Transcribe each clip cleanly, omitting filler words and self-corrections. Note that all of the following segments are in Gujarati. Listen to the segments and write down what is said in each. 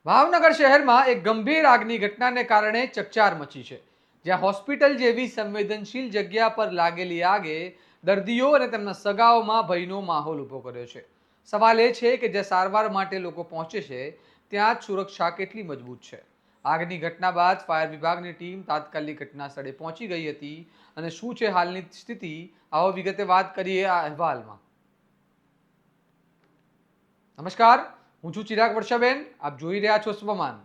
ભાવનગર શહેરમાં એક ગંભીર આગની ઘટનાને કારણે ચકચાર મચી છે, જ્યાં હોસ્પિટલ જેવી સંવેદનશીલ જગ્યા પર લાગેલી આગે દર્દીઓ અને તેમના સગાઓમાં ભયનો માહોલ ઊભો કર્યો છે. સવાલ એ છે કે જ્યાં સારવાર માટે લોકો પહોંચે છે, ત્યાં જ સુરક્ષા કેટલી મજબૂત છે. આગની ઘટના બાદ ફાયર વિભાગની ટીમ તાત્કાલિક ઘટના સ્થળે પહોંચી ગઈ હતી. અને શું છે હાલની સ્થિતિ, આવો વિગતે વાત કરીએ આ અહેવાલમાં. નમસ્કાર, હું છું ચિરાગ વર્ષાબેન. આપ જોઈ રહ્યા છો સ્વમાન.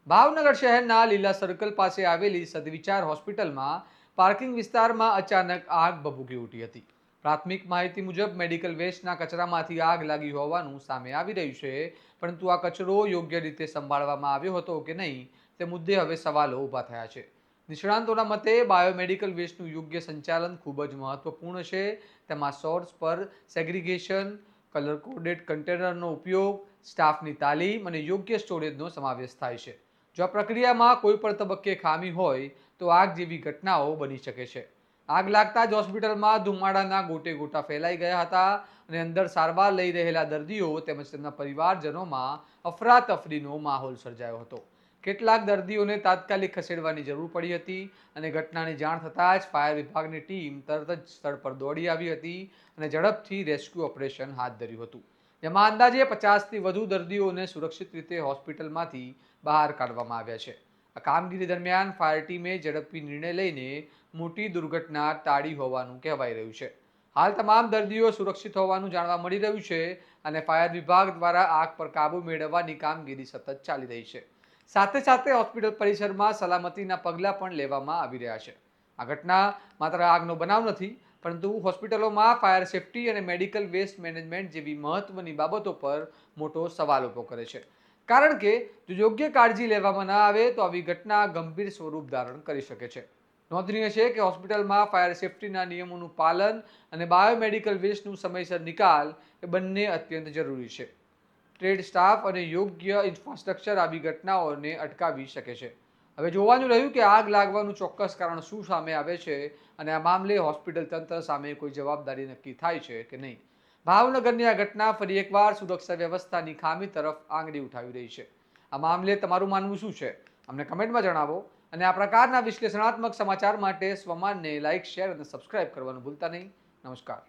ભાવનગર શહેરના લીલા સર્કલ પાસે આવેલી સદવિચાર હોસ્પિટલમાં પાર્કિંગ વિસ્તારમાં અચાનક આગ ભભૂકી ઉઠી હતી. પ્રાથમિક માહિતી મુજબ મેડિકલ વેસ્ટના કચરામાંથી આગ લાગી હોવાનું સામે આવી રહ્યું છે, પરંતુ આ કચરો યોગ્ય રીતે સંભાળવામાં આવ્યો હતો કે નહીં તે મુદ્દે હવે સવાલો ઊભા થયા છે. નિષ્ણાંતોના મતે બાયોમેડિકલ વેસ્ટનું યોગ્ય સંચાલન ખૂબ જ મહત્વપૂર્ણ છે. તેમાં સોર્સ પર સેગ્રીગેશન, કલર કોડેડ કન્ટેનરનો ઉપયોગ, સ્ટાફની તાલીમ અને યોગ્ય સ્ટોરેજનો સમાવેશ થાય છે. જો આ પ્રક્રિયામાં કોઈ પણ તબક્કે ખામી હોય તો આગ જેવી ઘટનાઓ બની શકે છે. આગ લાગતા જ હોસ્પિટલમાં ધુમાડાના ગોટે ગોટા ફેલાઈ ગયા હતા અને અંદર સારવાર લઈ રહેલા દર્દીઓ તેમજ તેમના પરિવારજનોમાં અફરાતફરીનો માહોલ સર્જાયો હતો. કેટલાક દર્દીઓને તાત્કાલિક ખસેડવાની જરૂર પડી હતી અને ઘટનાની જાણ થતાં જ ફાયર વિભાગની ટીમ તરત જ સ્થળ પર દોડી આવી હતી અને ઝડપથી રેસ્ક્યુ ઓપરેશન હાથ ધર્યું હતું, જેમાં અંદાજે 50થી વધુ દર્દીઓને સુરક્ષિત રીતે હોસ્પિટલમાંથી બહાર કાઢવામાં આવ્યા છે. આ કામગીરી દરમિયાન ફાયર ટીમે ઝડપી નિર્ણય લઈને મોટી દુર્ઘટના ટાળી હોવાનું કહેવાઈ રહ્યું છે. હાલ તમામ દર્દીઓ સુરક્ષિત હોવાનું જાણવા મળી રહ્યું છે અને ફાયર વિભાગ દ્વારા આગ પર કાબૂ મેળવવાની કામગીરી સતત ચાલી રહી છે. સાથે સાથે હોસ્પિટલ પરિસરમાં સલામતીના પગલાં પણ લેવામાં આવી રહ્યા છે. આ ઘટના માત્ર આગનો બનાવ નથી, પરંતુ હોસ્પિટલોમાં ફાયર સેફટી અને મેડિકલ વેસ્ટ મેનેજમેન્ટ જેવી મહત્વની બાબતો પર મોટો સવાલ ઊભો કરે છે. કારણ કે જો યોગ્ય કાળજી લેવામાં ન આવે તો આવી ઘટના ગંભીર સ્વરૂપ ધારણ કરી શકે છે. નોંધનીય છે કે હોસ્પિટલમાં ફાયર સેફટીના નિયમોનું પાલન અને બાયોમેડિકલ વેસ્ટનું સમયસર નિકાલ એ બંને અત્યંત જરૂરી છે. ટ્રેડ સ્ટાફ અને યોગ્ય ઇન્ફ્રાસ્ટ્રક્ચર આવી ઘટનાઓને અટકાવી શકે છે. હવે જોવાનું રહ્યું કે આગ લાગવાનું ચોક્કસ કારણ શું સામે આવે છે અને આ મામલે હોસ્પિટલ તંત્ર સામે કોઈ જવાબદારી નક્કી થાય છે કે નહીં. ભાવનગરની આ ઘટના ફરી એકવાર સુરક્ષા વ્યવસ્થાની ખામી તરફ આંગળી ઉઠાવી રહી છે. આ મામલે તમારું માનવું શું છે? અમને કમેન્ટમાં જણાવો. અને આ પ્રકારના વિશ્લેષણાત્મક સમાચાર માટે સ્વમાનને લાઇક, શેર અને સબસ્ક્રાઇબ કરવાનું ભૂલતા નહીં. નમસ્કાર.